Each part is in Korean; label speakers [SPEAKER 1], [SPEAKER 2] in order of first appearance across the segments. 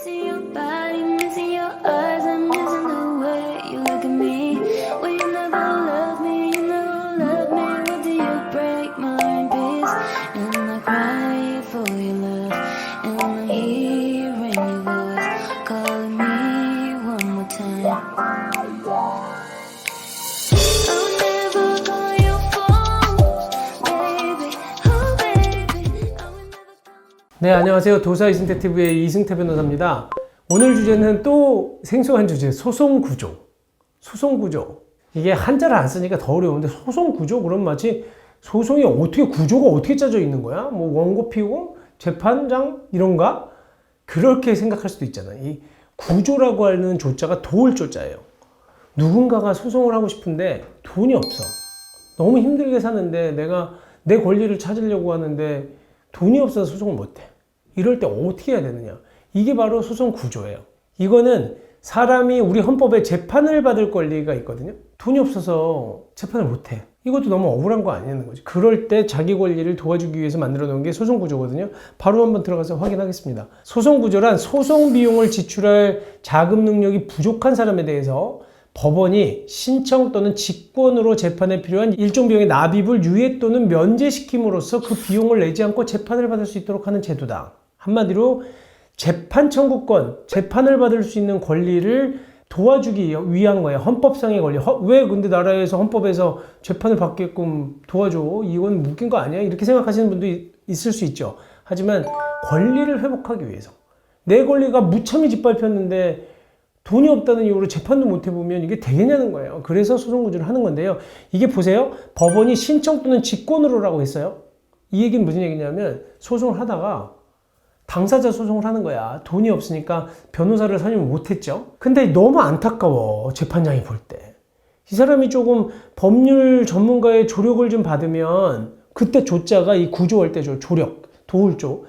[SPEAKER 1] Missing your body, missing your eyes, I'm missing the way you look at me. Well, you never love me, you never love me. What do you break my heart in peace? And I cry for your love, and I'm hearing your voice calling me one more time. I'll never call your phone, baby, oh baby. I will never call.
[SPEAKER 2] 네, 안녕하세요. 도사이승태TV의 이승태 변호사입니다. 오늘 주제는 또 생소한 주제, 소송구조. 소송구조. 이게 한자를 안 쓰니까 더 어려운데, 소송구조? 그럼 마치 소송이 어떻게, 구조가 어떻게 짜져 있는 거야? 뭐 원고, 피고, 재판장? 이런가? 그렇게 생각할 수도 있잖아요. 이 구조라고 하는 조자가 도울 조자예요. 누군가가 소송을 하고 싶은데 돈이 없어. 너무 힘들게 사는데 내가 내 권리를 찾으려고 하는데 돈이 없어서 소송을 못해. 이럴 때 어떻게 해야 되느냐? 이게 바로 소송 구조예요. 이거는 사람이 우리 헌법에 재판을 받을 권리가 있거든요. 돈이 없어서 재판을 못해. 이것도 너무 억울한 거 아니냐는 거지. 그럴 때 자기 권리를 도와주기 위해서 만들어 놓은 게 소송 구조거든요. 바로 한번 들어가서 확인하겠습니다. 소송 구조란 소송 비용을 지출할 자금 능력이 부족한 사람에 대해서 법원이 신청 또는 직권으로 재판에 필요한 일정 비용의 납입을 유예 또는 면제시킴으로써 그 비용을 내지 않고 재판을 받을 수 있도록 하는 제도다. 한마디로 재판 청구권, 재판을 받을 수 있는 권리를 도와주기 위한 거예요. 헌법상의 권리. 왜 근데 나라에서 헌법에서 재판을 받게끔 도와줘? 이건 묶인 거 아니야? 이렇게 생각하시는 분도 있을 수 있죠. 하지만 권리를 회복하기 위해서. 내 권리가 무참히 짓밟혔는데 돈이 없다는 이유로 재판도 못 해보면 이게 되겠냐는 거예요. 그래서 소송구조를 하는 건데요. 이게 보세요. 법원이 신청 또는 직권으로라고 했어요. 이 얘기는 무슨 얘기냐면 소송을 하다가 당사자 소송을 하는 거야. 돈이 없으니까 변호사를 선임을 못했죠. 근데 너무 안타까워. 재판장이 볼 때. 이 사람이 조금 법률 전문가의 조력을 좀 받으면 그때 조자가 이 구조할 때죠. 조력, 도울조.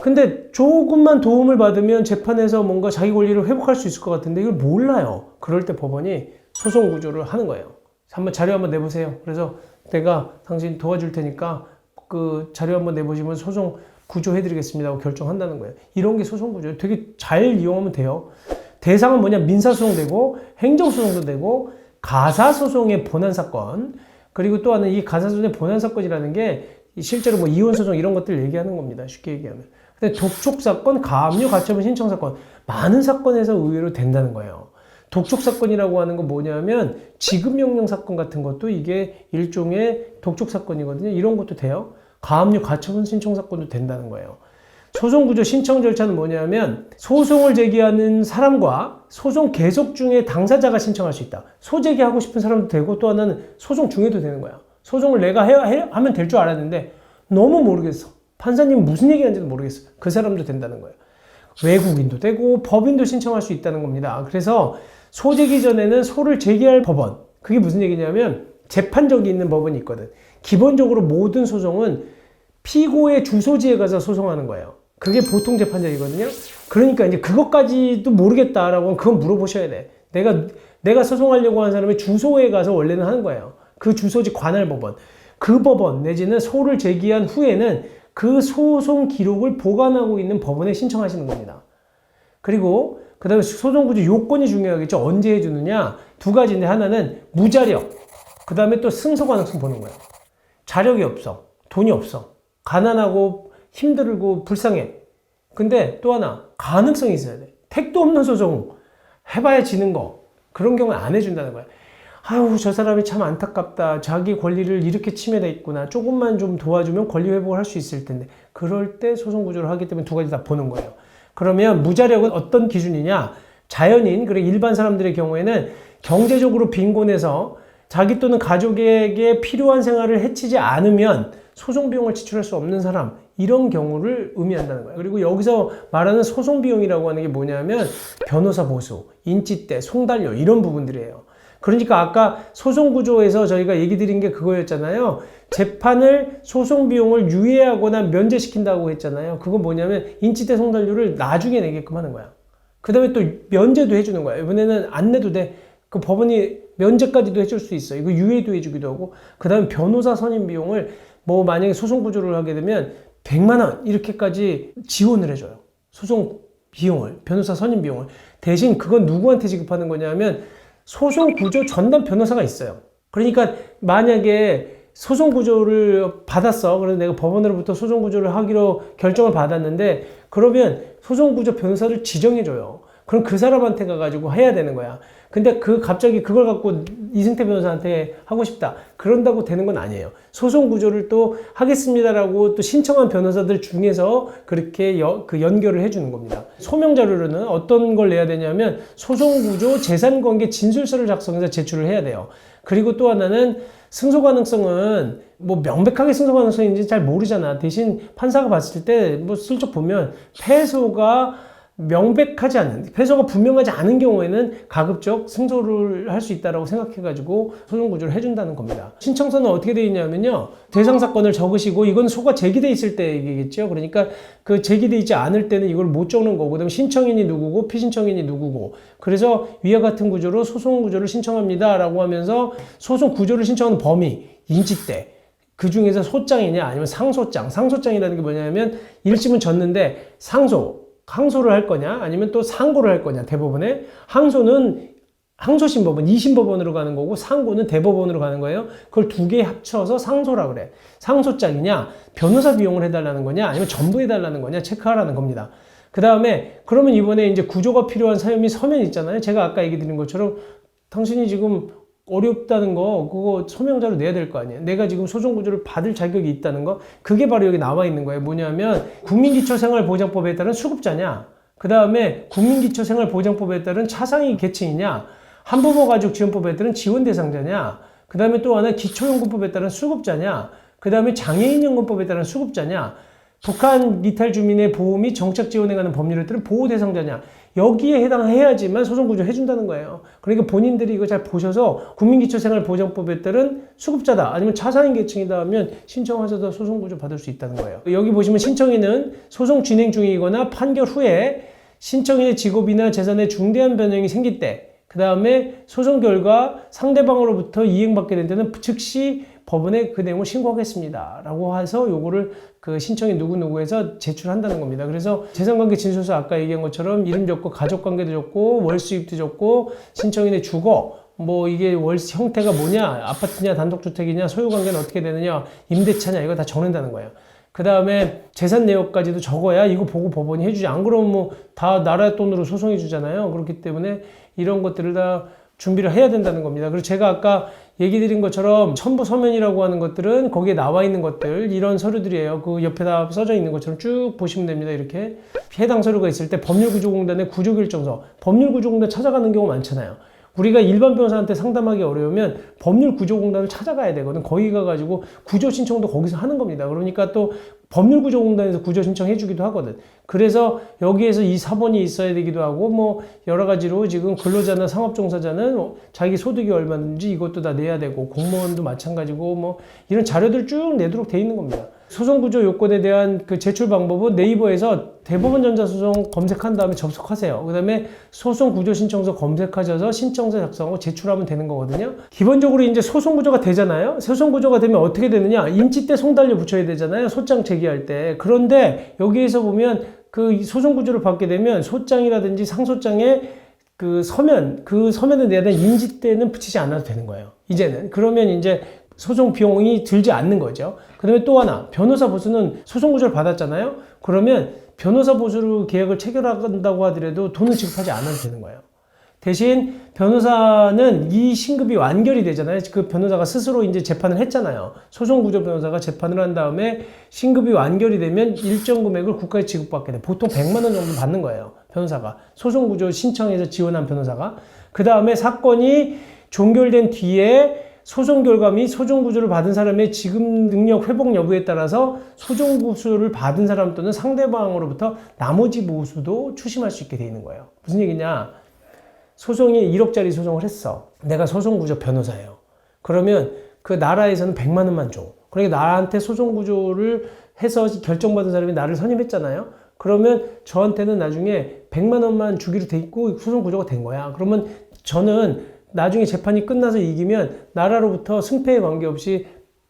[SPEAKER 2] 근데 조금만 도움을 받으면 재판에서 뭔가 자기 권리를 회복할 수 있을 것 같은데 이걸 몰라요. 그럴 때 법원이 소송 구조를 하는 거예요. 한번 자료 한번 내보세요. 그래서 내가 당신 도와줄 테니까 그 자료 한번 내보시면 소송 구조해드리겠습니다 하고 결정한다는 거예요. 이런 게 소송 구조예요. 되게 잘 이용하면 돼요. 대상은 뭐냐? 민사소송 되고 행정소송도 되고 가사소송의 본안사건, 그리고 또 하나는 이 가사소송의 본안사건이라는 게 실제로 뭐 이혼소송 이런 것들 얘기하는 겁니다. 쉽게 얘기하면. 근데 독촉사건, 가압류, 가처분 신청사건 많은 사건에서 의외로 된다는 거예요. 독촉사건이라고 하는 건 뭐냐면 지급명령 사건 같은 것도 이게 일종의 독촉사건이거든요. 이런 것도 돼요. 가압류, 가처분 신청사건도 된다는 거예요. 소송구조 신청 절차는 뭐냐면 소송을 제기하는 사람과 소송 계속 중에 당사자가 신청할 수 있다. 소제기하고 싶은 사람도 되고 또 하나는 소송 중에도 되는 거야. 소송을 내가 하면 될 줄 알았는데 너무 모르겠어. 판사님 무슨 얘기하는지도 모르겠어. 그 사람도 된다는 거예요. 외국인도 되고 법인도 신청할 수 있다는 겁니다. 그래서 소제기 전에는 소를 제기할 법원. 그게 무슨 얘기냐면 재판적이 있는 법원이 있거든. 기본적으로 모든 소송은 피고의 주소지에 가서 소송하는 거예요. 그게 보통 재판적이거든요. 그러니까 이제 그것까지도 모르겠다라고 하면 그건 물어보셔야 돼. 내가 소송하려고 하는 사람의 주소에 가서 원래는 하는 거예요. 그 주소지 관할 법원. 그 법원 내지는 소를 제기한 후에는 그 소송 기록을 보관하고 있는 법원에 신청하시는 겁니다. 그리고 그 다음에 소송구조 요건이 중요하겠죠. 언제 해주느냐. 두 가지인데 하나는 무자력. 그 다음에 또 승소 가능성 보는 거예요. 자력이 없어. 돈이 없어. 가난하고 힘들고 불쌍해. 근데 또 하나 가능성이 있어야 돼. 택도 없는 소송 해봐야 지는 거. 그런 경우는 안 해준다는 거야. 아유, 저 사람이 참 안타깝다. 자기 권리를 이렇게 침해돼 있구나. 조금만 좀 도와주면 권리 회복을 할 수 있을 텐데. 그럴 때 소송 구조를 하기 때문에 두 가지 다 보는 거예요. 그러면 무자력은 어떤 기준이냐? 자연인, 그리고 일반 사람들의 경우에는 경제적으로 빈곤해서 자기 또는 가족에게 필요한 생활을 해치지 않으면 소송 비용을 지출할 수 없는 사람, 이런 경우를 의미한다는 거예요. 그리고 여기서 말하는 소송 비용이라고 하는 게 뭐냐면 변호사 보수, 인지대, 송달료 이런 부분들이에요. 그러니까 아까 소송구조에서 저희가 얘기 드린 게 그거였잖아요. 재판을 소송 비용을 유예하거나 면제시킨다고 했잖아요. 그건 뭐냐면 인지대 송달료를 나중에 내게끔 하는 거야. 그 다음에 또 면제도 해주는 거야. 이번에는 안 내도 돼. 그 법원이 면제까지도 해줄 수 있어. 이거 유예도 해주기도 하고. 그 다음에 변호사 선임 비용을 뭐 만약에 소송 구조를 하게 되면 100만 원 이렇게까지 지원을 해줘요. 소송 비용을, 변호사 선임 비용을. 대신 그건 누구한테 지급하는 거냐면 소송 구조 전담 변호사가 있어요. 그러니까 만약에 소송 구조를 받았어. 그래서 내가 법원으로부터 소송 구조를 하기로 결정을 받았는데 그러면 소송 구조 변호사를 지정해줘요. 그럼 그 사람한테 가가지고 해야 되는 거야. 근데 갑자기 그걸 갖고 이승태 변호사한테 하고 싶다. 그런다고 되는 건 아니에요. 소송 구조를 또 하겠습니다라고 또 신청한 변호사들 중에서 그렇게 연결을 해주는 겁니다. 소명 자료로는 어떤 걸 내야 되냐면 소송 구조 재산관계 진술서를 작성해서 제출을 해야 돼요. 그리고 또 하나는 승소 가능성은 뭐 명백하게 승소 가능성인지 잘 모르잖아. 대신 판사가 봤을 때 뭐 슬쩍 보면 패소가 명백하지 않은, 패소가 분명하지 않은 경우에는 가급적 승소를 할 수 있다고 생각해가지고 소송 구조를 해준다는 겁니다. 신청서는 어떻게 되어 있냐면요. 대상 사건을 적으시고 이건 소가 제기돼 있을 때 얘기겠죠. 그러니까 그 제기돼 있지 않을 때는 이걸 못 적는 거고, 그다음에 신청인이 누구고 피신청인이 누구고, 그래서 위와 같은 구조로 소송 구조를 신청합니다라고 하면서 소송 구조를 신청하는 범위, 인지대, 그 중에서 소장이냐 아니면 상소장. 상소장이라는 게 뭐냐면 1심은 졌는데 항소를 할 거냐 아니면 또 상고를 할 거냐. 대법원에 항소는 항소심법원 2심 법원으로 가는 거고 상고는 대법원으로 가는 거예요. 그걸 두 개 합쳐서 상소라 그래. 상소장이냐 변호사 비용을 해달라는 거냐 아니면 전부 해달라는 거냐 체크하라는 겁니다. 그 다음에 그러면 이번에 이제 구조가 필요한 사유미 서면 있잖아요. 제가 아까 얘기 드린 것처럼 당신이 지금 어렵다는 거 그거 서명자로 내야 될 거 아니에요. 내가 지금 소송 구조를 받을 자격이 있다는 거, 그게 바로 여기 나와 있는 거예요. 뭐냐면 국민기초생활보장법에 따른 수급자냐, 그 다음에 국민기초생활보장법에 따른 차상위 계층이냐, 한부모가족지원법에 따른 지원 대상자냐, 그 다음에 또 하나 기초연금법에 따른 수급자냐, 그 다음에 장애인연금법에 따른 수급자냐, 북한 이탈 주민의 보호 및 정책 지원에 관한 법률에 따른 보호 대상자냐, 여기에 해당해야지만 소송구조 해준다는 거예요. 그러니까 본인들이 이거 잘 보셔서 국민기초생활보장법에 따른 수급자다 아니면 차상위 계층이다 하면 신청하셔서 소송구조 받을 수 있다는 거예요. 여기 보시면 신청인은 소송 진행 중이거나 판결 후에 신청인의 직업이나 재산에 중대한 변형이 생길 때, 그 다음에 소송 결과 상대방으로부터 이행받게 된 때는 즉시 법원에 그 내용을 신고하겠습니다 라고 해서 요거를 그 신청인 누구누구에서 제출한다는 겁니다. 그래서 재산관계 진술서 아까 얘기한 것처럼 이름 적고 가족관계도 적고 월수입도 적고 신청인의 주거, 뭐 이게 월세 형태가 뭐냐, 아파트냐 단독주택이냐 소유관계는 어떻게 되느냐 임대차냐 이거 다 적는다는 거예요. 그 다음에 재산 내역까지도 적어야 이거 보고 법원이 해주지. 안 그러면 뭐 다 나라 돈으로 소송해 주잖아요. 그렇기 때문에 이런 것들을 다 준비를 해야 된다는 겁니다. 그리고 제가 아까 얘기 드린 것처럼 첨부 서면이라고 하는 것들은 거기에 나와 있는 것들, 이런 서류들이에요. 그 옆에다 써져 있는 것처럼 쭉 보시면 됩니다. 이렇게 해당 서류가 있을 때 법률구조공단의 구조결정서, 법률구조공단 찾아가는 경우가 많잖아요. 우리가 일반 변호사한테 상담하기 어려우면 법률구조공단을 찾아가야 되거든. 거기 가가지고 구조 신청도 거기서 하는 겁니다. 그러니까 또 법률구조공단에서 구조 신청해주기도 하거든. 그래서 여기에서 이 사본이 있어야 되기도 하고 뭐 여러 가지로 지금 근로자나 상업종사자는 자기 소득이 얼마든지 이것도 다 내야 되고 공무원도 마찬가지고 뭐 이런 자료들 쭉 내도록 돼 있는 겁니다. 소송구조 요건에 대한 그 제출 방법은 네이버에서 대법원 전자소송 검색한 다음에 접속하세요. 그 다음에 소송구조신청서 검색하셔서 신청서 작성하고 제출하면 되는 거거든요. 기본적으로 이제 소송구조가 되잖아요. 소송구조가 되면 어떻게 되느냐, 임치대 송달료 붙여야 되잖아요. 소장 제기할 때. 그런데 여기에서 보면 그 소송구조를 받게 되면 소장이라든지 상소장에 그 서면에 대한 인지대는 붙이지 않아도 되는 거예요. 이제는. 그러면 이제 소송 비용이 들지 않는 거죠. 그 다음에 또 하나, 변호사 보수는 소송구조를 받았잖아요. 그러면 변호사 보수로 계약을 체결한다고 하더라도 돈을 지급하지 않아도 되는 거예요. 대신 변호사는 이 신급이 완결이 되잖아요. 그 변호사가 스스로 이제 재판을 했잖아요. 소송구조 변호사가 재판을 한 다음에 신급이 완결이 되면 일정 금액을 국가에 지급받게 돼. 보통 100만 원 정도 받는 거예요. 변호사가. 소송구조 신청해서 지원한 변호사가. 그 다음에 사건이 종결된 뒤에 소송 결과 및 소송 구조를 받은 사람의 지급 능력 회복 여부에 따라서 소송 구조를 받은 사람 또는 상대방으로부터 나머지 보수도 추심할 수 있게 돼 있는 거예요. 무슨 얘기냐? 소송이 1억짜리 소송을 했어. 내가 소송 구조 변호사예요. 그러면 그 나라에서는 100만 원만 줘. 그러니까 나한테 소송 구조를 해서 결정받은 사람이 나를 선임했잖아요. 그러면 저한테는 나중에 100만 원만 주기로 돼 있고 소송 구조가 된 거야. 그러면 저는 나중에 재판이 끝나서 이기면 나라로부터 승패에 관계없이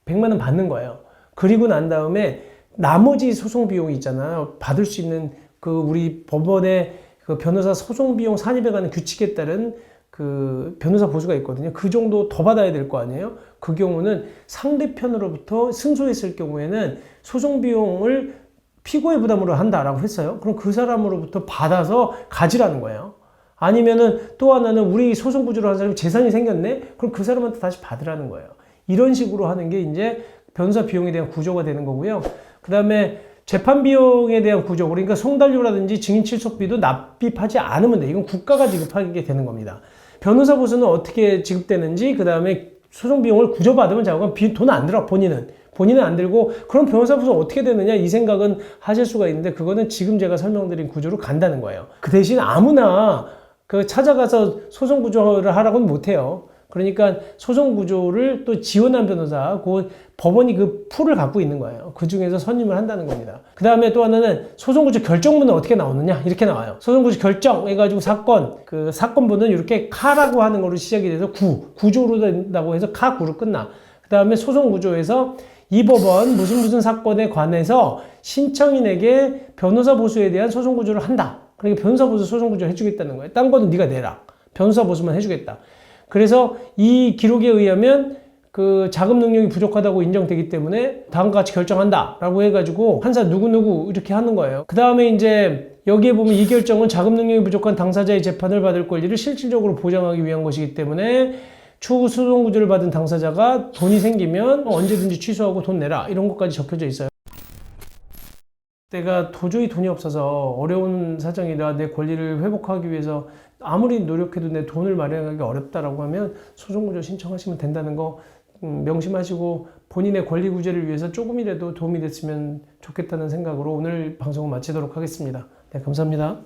[SPEAKER 2] 100만 원 받는 거예요. 그리고 난 다음에 나머지 소송 비용이 있잖아요. 받을 수 있는 우리 법원의 그 변호사 소송 비용 산입에 관한 규칙에 따른 그 변호사 보수가 있거든요. 그 정도 더 받아야 될 거 아니에요? 그 경우는 상대편으로부터 승소했을 경우에는 소송 비용을 피고의 부담으로 한다라고 했어요. 그럼 그 사람으로부터 받아서 가지라는 거예요. 아니면은 또 하나는 우리 소송 구조를 한 사람이 재산이 생겼네? 그럼 그 사람한테 다시 받으라는 거예요. 이런 식으로 하는 게 이제 변호사 비용에 대한 구조가 되는 거고요. 그 다음에 재판 비용에 대한 구조, 그러니까 송달료라든지 증인 출석비도 납입하지 않으면 돼. 이건 국가가 지급하게 되는 겁니다. 변호사 보수는 어떻게 지급되는지, 그 다음에 소송 비용을 구조받으면 자꾸 돈 안 들어, 본인은 안 들고, 그럼 변호사 보수 어떻게 되느냐 이 생각은 하실 수가 있는데, 그거는 지금 제가 설명드린 구조로 간다는 거예요. 그 대신 아무나 그 찾아가서 소송 구조를 하라고는 못해요. 그러니까 소송 구조를 또 지원한 변호사, 그 법원이 그 풀을 갖고 있는 거예요. 그 중에서 선임을 한다는 겁니다. 그 다음에 또 하나는 소송 구조 결정문은 어떻게 나오느냐? 이렇게 나와요. 소송 구조 결정 해가지고 그 사건부는 이렇게 카라고 하는 거로 시작이 돼서 구조로 된다고 해서 카구로 끝나. 그 다음에 소송 구조에서 이 법원 무슨 사건에 관해서 신청인에게 변호사 보수에 대한 소송 구조를 한다. 그러니까 변호사 보수 소송 구조 해주겠다는 거예요. 딴 거는 네가 내라. 변호사 보수만 해주겠다. 그래서 이 기록에 의하면 그 자금 능력이 부족하다고 인정되기 때문에 다음과 같이 결정한다 라고 해가지고 판사 누구누구 이렇게 하는 거예요. 그 다음에 이제 여기에 보면 이 결정은 자금 능력이 부족한 당사자의 재판을 받을 권리를 실질적으로 보장하기 위한 것이기 때문에 추후 소송 구조를 받은 당사자가 돈이 생기면 언제든지 취소하고 돈 내라 이런 것까지 적혀져 있어요. 내가 도저히 돈이 없어서 어려운 사정이라 내 권리를 회복하기 위해서 아무리 노력해도 내 돈을 마련하기 어렵다라고 하면 소송구조 신청하시면 된다는 거 명심하시고 본인의 권리 구제를 위해서 조금이라도 도움이 됐으면 좋겠다는 생각으로 오늘 방송을 마치도록 하겠습니다. 네, 감사합니다.